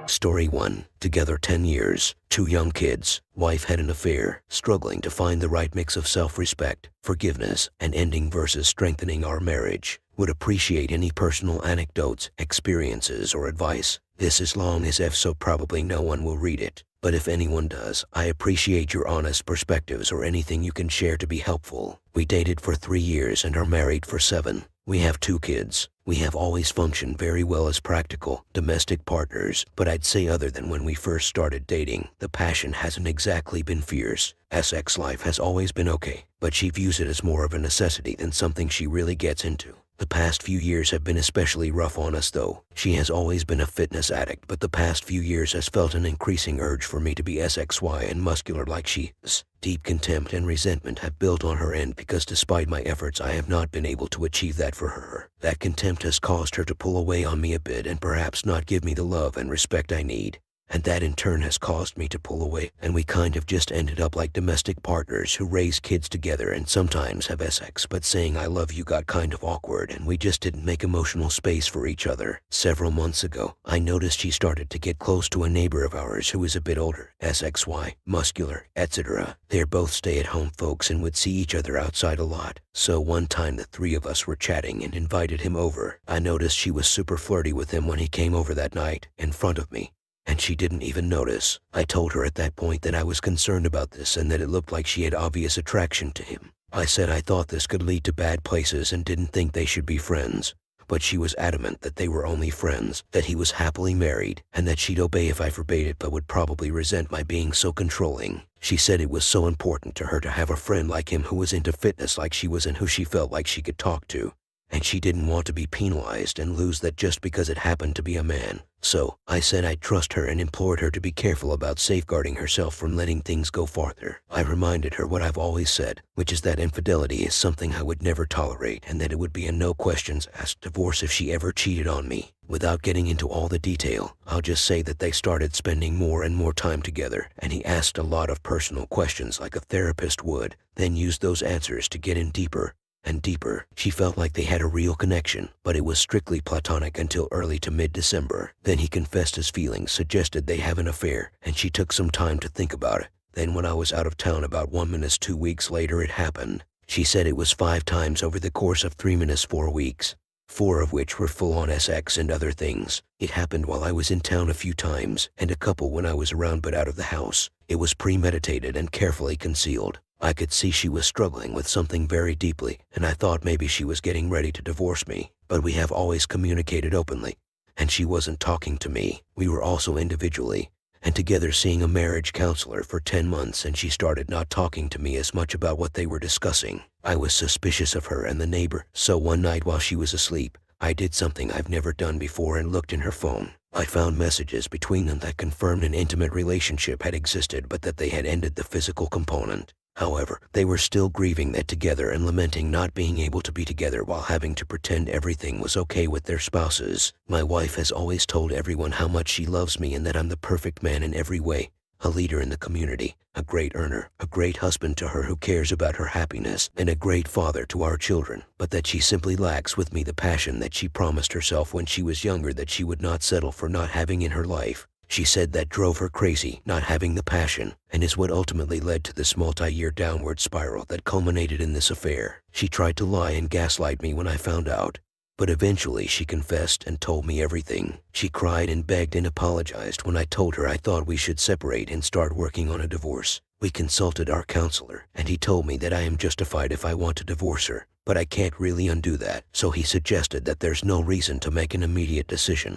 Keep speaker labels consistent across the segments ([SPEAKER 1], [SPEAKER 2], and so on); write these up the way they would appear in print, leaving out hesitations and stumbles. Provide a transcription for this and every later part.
[SPEAKER 1] Story 1. Together 10 years, 2 young kids, wife had an affair, struggling to find the right mix of self-respect, forgiveness, and ending versus strengthening our marriage. Would appreciate any personal anecdotes, experiences, or advice. This is long as F, so probably no one will read it. But if anyone does, I appreciate your honest perspectives or anything you can share to be helpful. We dated for 3 years and are married for 7. We have 2 kids. We have always functioned very well as practical, domestic partners, but I'd say other than when we first started dating, the passion hasn't exactly been fierce. Sex life has always been okay, but she views it as more of a necessity than something she really gets into. The past few years have been especially rough on us though. She has always been a fitness addict, but the past few years has felt an increasing urge for me to be SXY and muscular like she is. Deep contempt and resentment have built on her end because despite my efforts I have not been able to achieve that for her. That contempt has caused her to pull away on me a bit and perhaps not give me the love and respect I need. And that in turn has caused me to pull away, and we kind of just ended up like domestic partners who raise kids together and sometimes have sex, but saying I love you got kind of awkward and we just didn't make emotional space for each other. Several months ago, I noticed she started to get close to a neighbor of ours who is a bit older, SXY, muscular, etc. They're both stay-at-home folks and would see each other outside a lot. So one time the 3 of us were chatting and invited him over. I noticed she was super flirty with him when he came over that night, in front of me. And she didn't even notice. I told her at that point that I was concerned about this and that it looked like she had obvious attraction to him. I said I thought this could lead to bad places and didn't think they should be friends. But she was adamant that they were only friends, that he was happily married, and that she'd obey if I forbade it but would probably resent my being so controlling. She said it was so important to her to have a friend like him who was into fitness like she was and who she felt like she could talk to. And she didn't want to be penalized and lose that just because it happened to be a man. So, I said I'd trust her and implored her to be careful about safeguarding herself from letting things go farther. I reminded her what I've always said, which is that infidelity is something I would never tolerate and that it would be a no questions asked divorce if she ever cheated on me. Without getting into all the detail, I'll just say that they started spending more and more time together, and he asked a lot of personal questions like a therapist would, then used those answers to get in deeper and deeper. She felt like they had a real connection, but it was strictly platonic until early to mid-December. Then he confessed his feelings, suggested they have an affair, and she took some time to think about it. Then when I was out of town about 2 weeks later it happened. She said it was 5 times over the course of 4 weeks. 4 of which were full-on sex and other things. It happened while I was in town a few times, and a couple when I was around but out of the house. It was premeditated and carefully concealed. I could see she was struggling with something very deeply, and I thought maybe she was getting ready to divorce me. But we have always communicated openly, and she wasn't talking to me. We were also individually and together seeing a marriage counselor for 10 months, and she started not talking to me as much about what they were discussing. I was suspicious of her and the neighbor, so one night while she was asleep, I did something I've never done before and looked in her phone. I found messages between them that confirmed an intimate relationship had existed but that they had ended the physical component. However, they were still grieving that together and lamenting not being able to be together while having to pretend everything was okay with their spouses. My wife has always told everyone how much she loves me and that I'm the perfect man in every way. A leader in the community, a great earner, a great husband to her who cares about her happiness, and a great father to our children, but that she simply lacks with me the passion that she promised herself when she was younger that she would not settle for not having in her life. She said that drove her crazy, not having the passion, and is what ultimately led to this multi-year downward spiral that culminated in this affair. She tried to lie and gaslight me when I found out, but eventually she confessed and told me everything. She cried and begged and apologized when I told her I thought we should separate and start working on a divorce. We consulted our counselor, and he told me that I am justified if I want to divorce her, but I can't really undo that, so he suggested that there's no reason to make an immediate decision,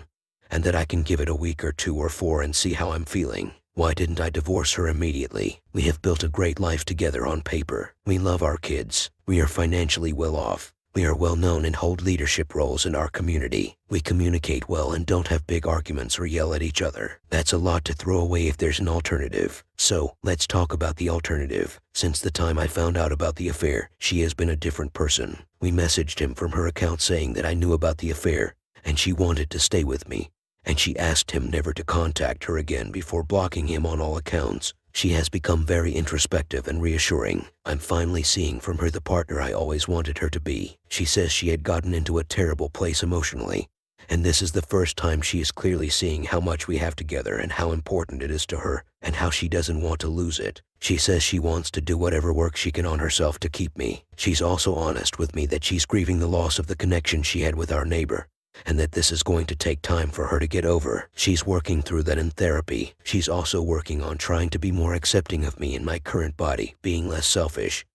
[SPEAKER 1] and that I can give it a week or 2 or 4 and see how I'm feeling. Why didn't I divorce her immediately? We have built a great life together on paper. We love our kids. We are financially well off. We are well known and hold leadership roles in our community. We communicate well and don't have big arguments or yell at each other. That's a lot to throw away if there's an alternative. So, let's talk about the alternative. Since the time I found out about the affair, she has been a different person. We messaged him from her account saying that I knew about the affair, and she wanted to stay with me. And she asked him never to contact her again before blocking him on all accounts. She has become very introspective and reassuring. I'm finally seeing from her the partner I always wanted her to be. She says she had gotten into a terrible place emotionally, And this is the first time she is clearly seeing how much we have together and how important it is to her, and how she doesn't want to lose it. She says she wants to do whatever work she can on herself to keep me. She's also honest with me that she's grieving the loss of the connection she had with our neighbor, and that this is going to take time for her to get over. She's working through that in therapy. She's also working on trying to be more accepting of me in my current body, being less selfish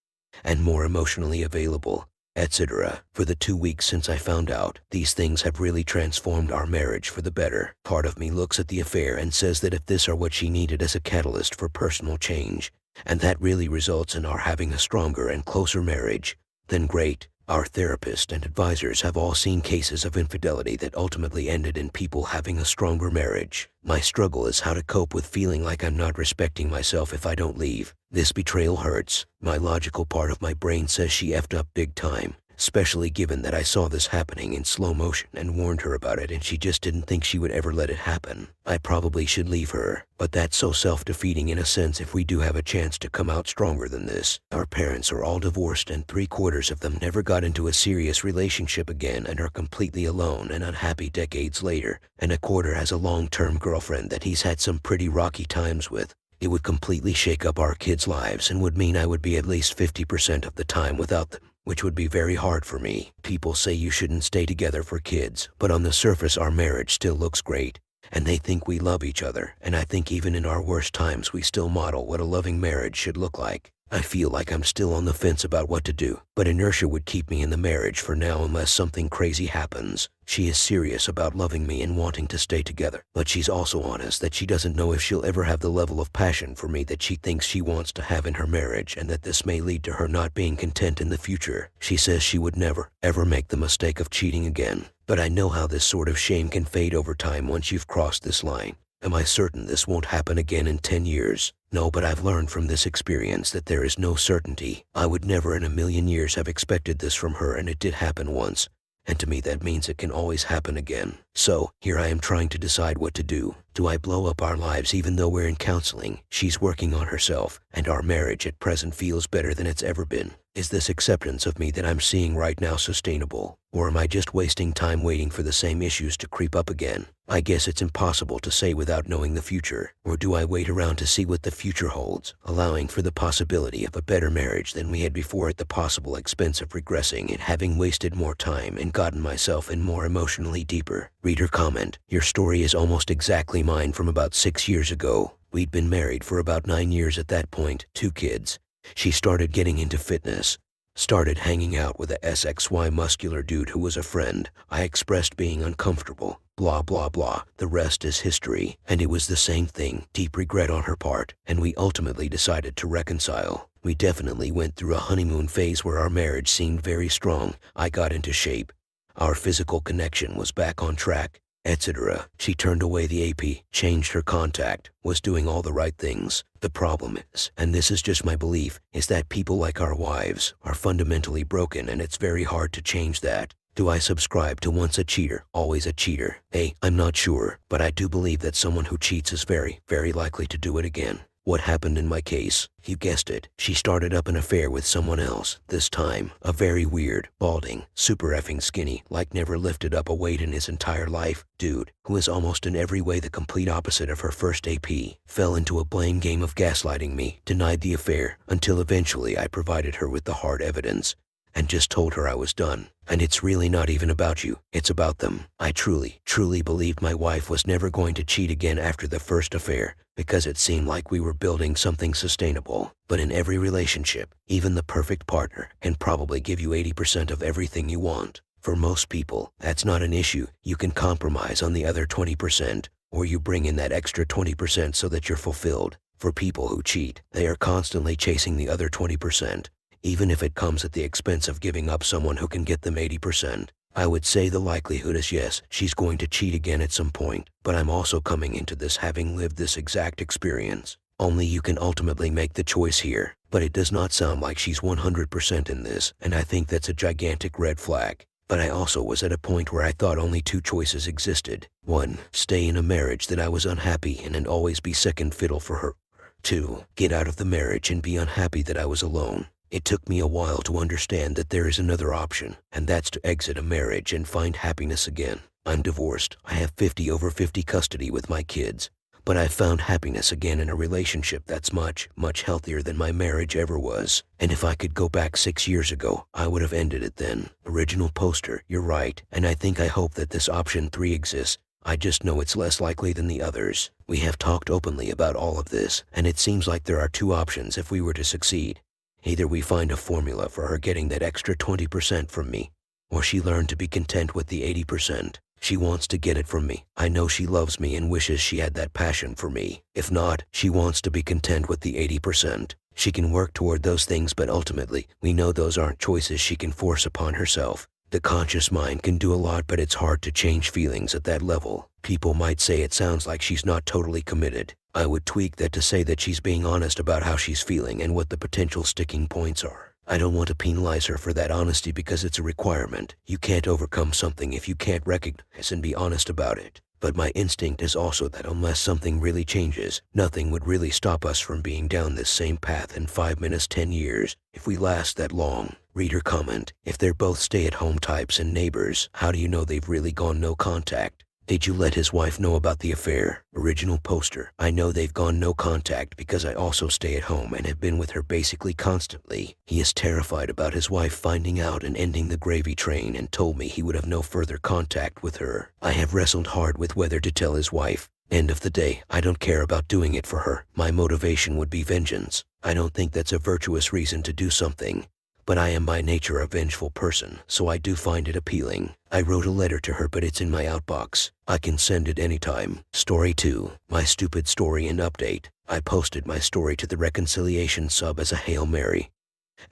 [SPEAKER 1] and more emotionally available, etc. For the 2 weeks since I found out, these things have really transformed our marriage for the better. Part of me looks at the affair and says that if this are what she needed as a catalyst for personal change, and that really results in our having a stronger and closer marriage, then great. Our therapist and advisors have all seen cases of infidelity that ultimately ended in people having a stronger marriage. My struggle is how to cope with feeling like I'm not respecting myself if I don't leave. This betrayal hurts. My logical part of my brain says she effed up big time, especially given that I saw this happening in slow motion and warned her about it and she just didn't think she would ever let it happen. I probably should leave her, but that's so self-defeating in a sense if we do have a chance to come out stronger than this. Our parents are all divorced and 3/4 of them never got into a serious relationship again and are completely alone and unhappy decades later, and 1/4 has a long-term girlfriend that he's had some pretty rocky times with. It would completely shake up our kids' lives and would mean I would be at least 50% of the time without them, which would be very hard for me. People say you shouldn't stay together for kids, but on the surface our marriage still looks great, and they think we love each other, and I think even in our worst times we still model what a loving marriage should look like. I feel like I'm still on the fence about what to do, but inertia would keep me in the marriage for now unless something crazy happens. She is serious about loving me and wanting to stay together, but she's also honest that she doesn't know if she'll ever have the level of passion for me that she thinks she wants to have in her marriage, and that this may lead to her not being content in the future. She says she would never, ever make the mistake of cheating again, but I know how this sort of shame can fade over time once you've crossed this line. Am I certain this won't happen again in 10 years? No, but I've learned from this experience that there is no certainty. I would never in a million years have expected this from her, and it did happen once. And to me that means it can always happen again. So, here I am trying to decide what to do. Do I blow up our lives even though we're in counseling? She's working on herself, and our marriage at present feels better than it's ever been. Is this acceptance of me that I'm seeing right now sustainable? Or am I just wasting time waiting for the same issues to creep up again? I guess it's impossible to say without knowing the future. Or do I wait around to see what the future holds, allowing for the possibility of a better marriage than we had before at the possible expense of regressing and having wasted more time and gotten myself in more emotionally deeper? Reader comment: your story is almost exactly mine from about 6 years ago. We'd been married for about 9 years at that point, 2 kids. She started getting into fitness, started hanging out with a SXY muscular dude who was a friend. I expressed being uncomfortable, blah blah blah. The rest is history, and it was the same thing, deep regret on her part, and we ultimately decided to reconcile. We definitely went through a honeymoon phase where our marriage seemed very strong. I got into shape. Our physical connection was back on track, etc. She turned away the AP, changed her contact, was doing all the right things. The problem is, and this is just my belief, is that people like our wives are fundamentally broken, and it's very hard to change that. Do I subscribe to once a cheater, always a cheater? I'm not sure, but I do believe that someone who cheats is very, very likely to do it again. What happened in my case? You guessed it. She started up an affair with someone else, this time a very weird, balding, super effing skinny, like never lifted up a weight in his entire life, dude, who is almost in every way the complete opposite of her first AP. Fell into a blame game of gaslighting me, denied the affair, until eventually I provided her with the hard evidence, and just told her I was done. And it's really not even about you, it's about them. I truly, truly believed my wife was never going to cheat again after the first affair, because it seemed like we were building something sustainable. But in every relationship, even the perfect partner can probably give you 80% of everything you want. For most people, that's not an issue. You can compromise on the other 20%, or you bring in that extra 20% so that you're fulfilled. For people who cheat, they are constantly chasing the other 20%. Even if it comes at the expense of giving up someone who can get them 80%. I would say the likelihood is yes, she's going to cheat again at some point, but I'm also coming into this having lived this exact experience. Only you can ultimately make the choice here, but it does not sound like she's 100% in this, and I think that's a gigantic red flag. But I also was at a point where I thought only 2 choices existed. 1, stay in a marriage that I was unhappy in and always be second fiddle for her. 2, get out of the marriage and be unhappy that I was alone. It took me a while to understand that there is another option, and that's to exit a marriage and find happiness again. I'm divorced. I have 50/50 custody with my kids. But I found happiness again in a relationship that's much, much healthier than my marriage ever was. And if I could go back 6 years ago, I would have ended it then. Original poster, you're right. And I hope that this option 3 exists. I just know it's less likely than the others. We have talked openly about all of this, and it seems like there are 2 options if we were to succeed. Either we find a formula for her getting that extra 20% from me, or she learned to be content with the 80%. She wants to get it from me. I know she loves me and wishes she had that passion for me. If not, she wants to be content with the 80%. She can work toward those things, but ultimately, we know those aren't choices she can force upon herself. The conscious mind can do a lot, but it's hard to change feelings at that level. People might say it sounds like she's not totally committed. I would tweak that to say that she's being honest about how she's feeling and what the potential sticking points are. I don't want to penalize her for that honesty because it's a requirement. You can't overcome something if you can't recognize and be honest about it. But my instinct is also that unless something really changes, nothing would really stop us from being down this same path in 5 minutes, 10 years, if we last that long. Reader comment, if they're both stay-at-home types and neighbors, how do you know they've really gone no contact? Did you let his wife know about the affair? Original poster, I know they've gone no contact because I also stay at home and have been with her basically constantly. He is terrified about his wife finding out and ending the gravy train and told me he would have no further contact with her. I have wrestled hard with whether to tell his wife. End of the day, I don't care about doing it for her. My motivation would be vengeance. I don't think that's a virtuous reason to do something. But I am by nature a vengeful person, so I do find it appealing. I wrote a letter to her, but it's in my outbox. I can send it anytime. Story 2, my stupid story and update. I posted my story to the reconciliation sub as a Hail Mary.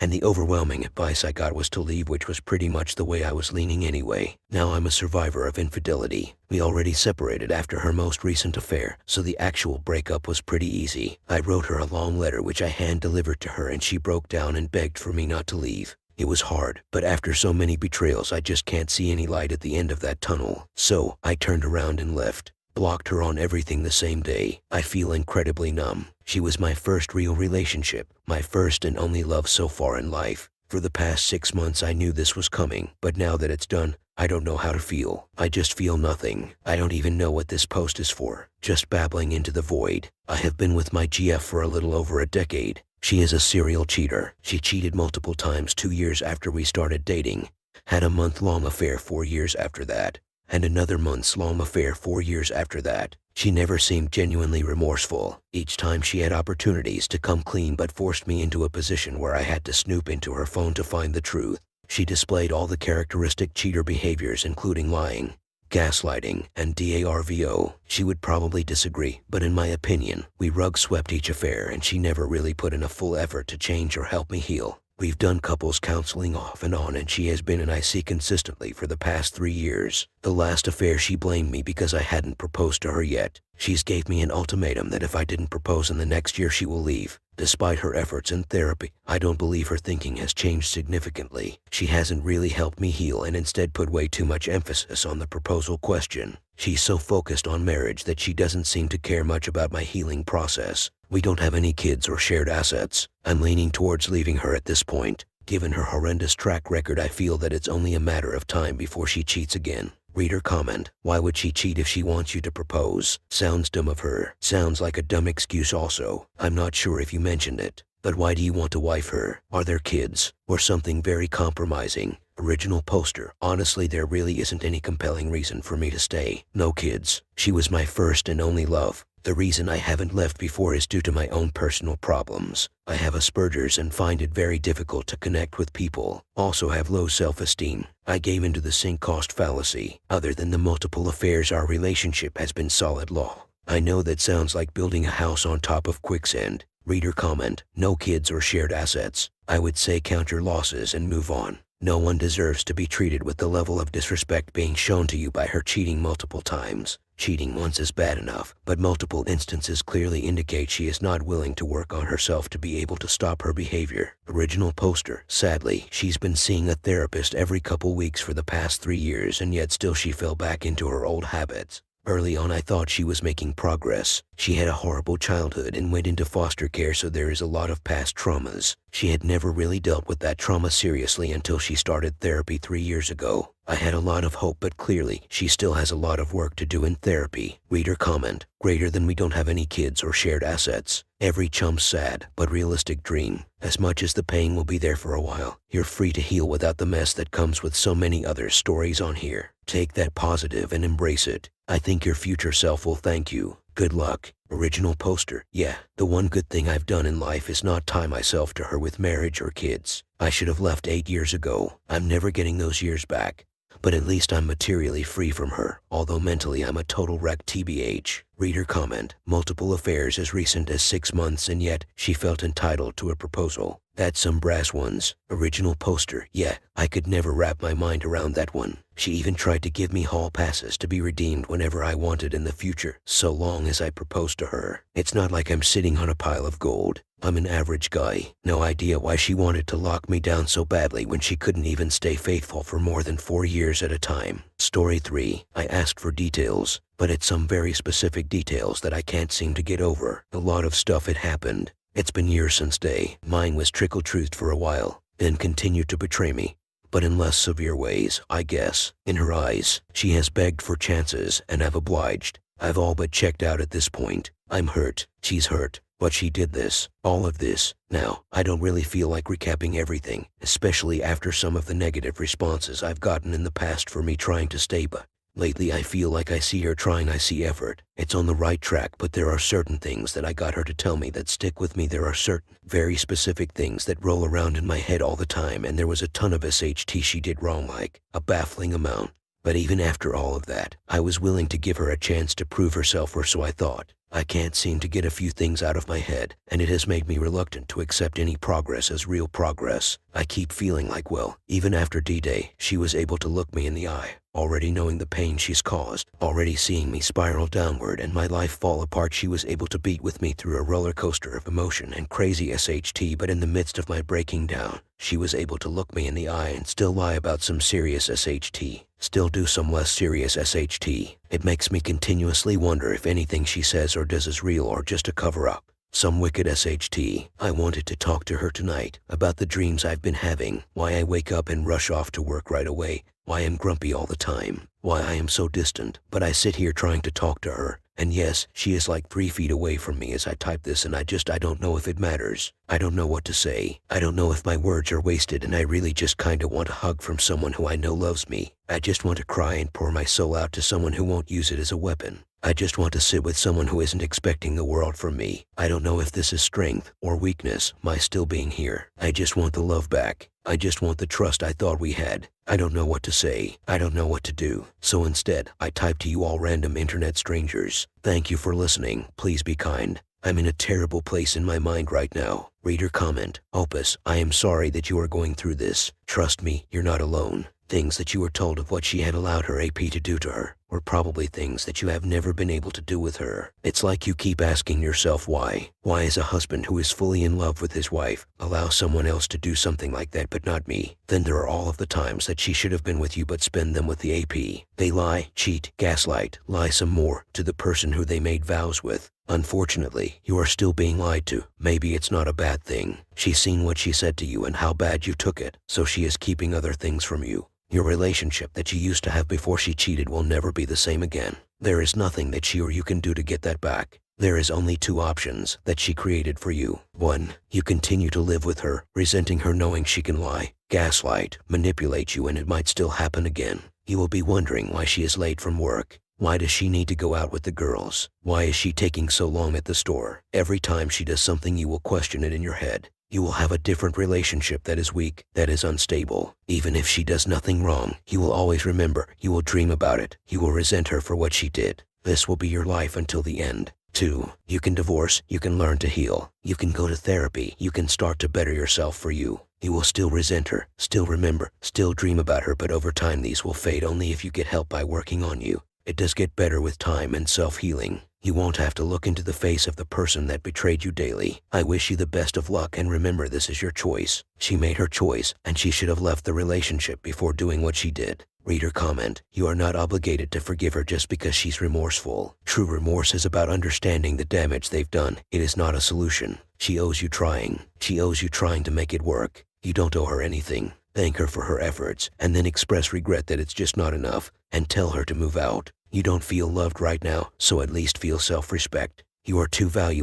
[SPEAKER 1] And the overwhelming advice I got was to leave, which was pretty much the way I was leaning anyway. Now I'm a survivor of infidelity. We already separated after her most recent affair, so the actual breakup was pretty easy. I wrote her a long letter which I hand-delivered to her, and she broke down and begged for me not to leave. It was hard, but after so many betrayals I just can't see any light at the end of that tunnel. So I turned around and left. Blocked her on everything the same day. I feel incredibly numb. She was my first real relationship, my first and only love so far in life. For the past 6 months I knew this was coming, but now that it's done, I don't know how to feel. I just feel nothing. I don't even know what this post is for. Just babbling into the void. I have been with my GF for a little over a decade. She is a serial cheater. She cheated multiple times 2 years after we started dating. Had a month-long affair 4 years after that. And another months-long affair 4 years after that. She never seemed genuinely remorseful. Each time she had opportunities to come clean, but forced me into a position where I had to snoop into her phone to find the truth. She displayed all the characteristic cheater behaviors, including lying, gaslighting, and DARVO. She would probably disagree, but in my opinion, we rug-swept each affair and she never really put in a full effort to change or help me heal. We've done couples counseling off and on, and she has been in IC consistently for the past 3 years. The last affair she blamed me because I hadn't proposed to her yet. She's gave me an ultimatum that if I didn't propose in the next year she will leave. Despite her efforts in therapy, I don't believe her thinking has changed significantly. She hasn't really helped me heal and instead put way too much emphasis on the proposal question. She's so focused on marriage that she doesn't seem to care much about my healing process. We don't have any kids or shared assets. I'm leaning towards leaving her at this point. Given her horrendous track record, I feel that it's only a matter of time before she cheats again. Reader comment, why would she cheat if she wants you to propose? Sounds dumb of her. Sounds like a dumb excuse also. I'm not sure if you mentioned it. But why do you want to wife her? Are there kids? Or something very compromising? Original poster, honestly there really isn't any compelling reason for me to stay. No kids. She was my first and only love. The reason I haven't left before is due to my own personal problems. I have Asperger's and find it very difficult to connect with people. Also have low self-esteem. I gave into the sink cost fallacy. Other than the multiple affairs, our relationship has been solid law. I know that sounds like building a house on top of quicksand. Reader comment, no kids or shared assets. I would say count your losses and move on. No one deserves to be treated with the level of disrespect being shown to you by her cheating multiple times. Cheating once is bad enough, but multiple instances clearly indicate she is not willing to work on herself to be able to stop her behavior. Original poster, sadly, she's been seeing a therapist every couple weeks for the past 3 years, and yet still she fell back into her old habits. Early on I thought she was making progress. She had a horrible childhood and went into foster care, so there is a lot of past traumas. She had never really dealt with that trauma seriously until she started therapy 3 years ago. I had a lot of hope, but clearly she still has a lot of work to do in therapy. Reader comment. Greater than we don't have any kids or shared assets. Every chum's sad, but realistic dream. As much as the pain will be there for a while, you're free to heal without the mess that comes with so many other stories on here. Take that positive and embrace it. I think your future self will thank you. Good luck. Original poster. Yeah, the one good thing I've done in life is not tie myself to her with marriage or kids. I should have left 8 years ago. I'm never getting those years back. But at least I'm materially free from her, although mentally I'm a total wreck tbh. Reader comment. Multiple affairs as recent as 6 months, and yet she felt entitled to a proposal. That's some brass ones. Original poster. Yeah, I could never wrap my mind around that one. She even tried to give me hall passes to be redeemed whenever I wanted in the future, so long as I proposed to her. It's not like I'm sitting on a pile of gold. I'm an average guy. No idea why she wanted to lock me down so badly when she couldn't even stay faithful for more than 4 years at a time. Story 3. I asked for details, but it's some very specific details that I can't seem to get over. A lot of stuff had happened. It's been years since day. Mine was trickle-truthed for a while, then continued to betray me, but in less severe ways, I guess. In her eyes, she has begged for chances, and I've obliged. I've all but checked out at this point. I'm hurt. She's hurt. But she did this, all of this. Now, I don't really feel like recapping everything, especially after some of the negative responses I've gotten in the past for me trying to stay, but lately I feel like I see her trying, I see effort. It's on the right track, but there are certain things that I got her to tell me that stick with me. There are certain, very specific things that roll around in my head all the time, and there was a ton of SHT she did wrong, like a baffling amount. But even after all of that, I was willing to give her a chance to prove herself, or so I thought. I can't seem to get a few things out of my head, and it has made me reluctant to accept any progress as real progress. I keep feeling like, well, even after D-Day, she was able to look me in the eye, already knowing the pain she's caused, already seeing me spiral downward and my life fall apart. She was able to beat with me through a roller coaster of emotion and crazy SHT, but in the midst of my breaking down, she was able to look me in the eye and still lie about some serious SHT, still do some less serious SHT. It makes me continuously wonder if anything she says or does is real or just a cover-up. Some wicked SHT. I wanted to talk to her tonight about the dreams I've been having, why I wake up and rush off to work right away, why I'm grumpy all the time, why I am so distant, but I sit here trying to talk to her. And yes, she is like 3 feet away from me as I type this, and I don't know if it matters. I don't know what to say. I don't know if my words are wasted, and I really just kinda want a hug from someone who I know loves me. I just want to cry and pour my soul out to someone who won't use it as a weapon. I just want to sit with someone who isn't expecting the world from me. I don't know if this is strength or weakness, my still being here. I just want the love back. I just want the trust I thought we had. I don't know what to say. I don't know what to do. So instead, I type to you all random internet strangers. Thank you for listening. Please be kind. I'm in a terrible place in my mind right now. Reader comment. Opus, I am sorry that you are going through this. Trust me, you're not alone. Things that you were told of what she had allowed her AP to do to her were probably things that you have never been able to do with her. It's like you keep asking yourself why. Why is a husband who is fully in love with his wife allow someone else to do something like that but not me? Then there are all of the times that she should have been with you but spend them with the AP. They lie, cheat, gaslight, lie some more to the person who they made vows with. Unfortunately, you are still being lied to. Maybe it's not a bad thing. She's seen what she said to you and how bad you took it, so she is keeping other things from you. Your relationship that you used to have before she cheated will never be the same again. There is nothing that she or you can do to get that back. There is only 2 options that she created for you. 1, you continue to live with her, resenting her, knowing she can lie, gaslight, manipulate you, and it might still happen again. You will be wondering why she is late from work. Why does she need to go out with the girls? Why is she taking so long at the store? Every time she does something, you will question it in your head. You will have a different relationship that is weak, that is unstable. Even if she does nothing wrong, you will always remember, you will dream about it. You will resent her for what she did. This will be your life until the end. 2, you can divorce, you can learn to heal. You can go to therapy, you can start to better yourself for you. You will still resent her, still remember, still dream about her, but over time these will fade only if you get help by working on you. It does get better with time and self-healing. You won't have to look into the face of the person that betrayed you daily. I wish you the best of luck, and remember, this is your choice. She made her choice, and she should have left the relationship before doing what she did. Reader comment, you are not obligated to forgive her just because she's remorseful. True remorse is about understanding the damage they've done. It is not a solution. She owes you trying. She owes you trying to make it work. You don't owe her anything. Thank her for her efforts, and then express regret that it's just not enough, and tell her to move out. You don't feel loved right now, so at least feel self-respect. You are too valuable.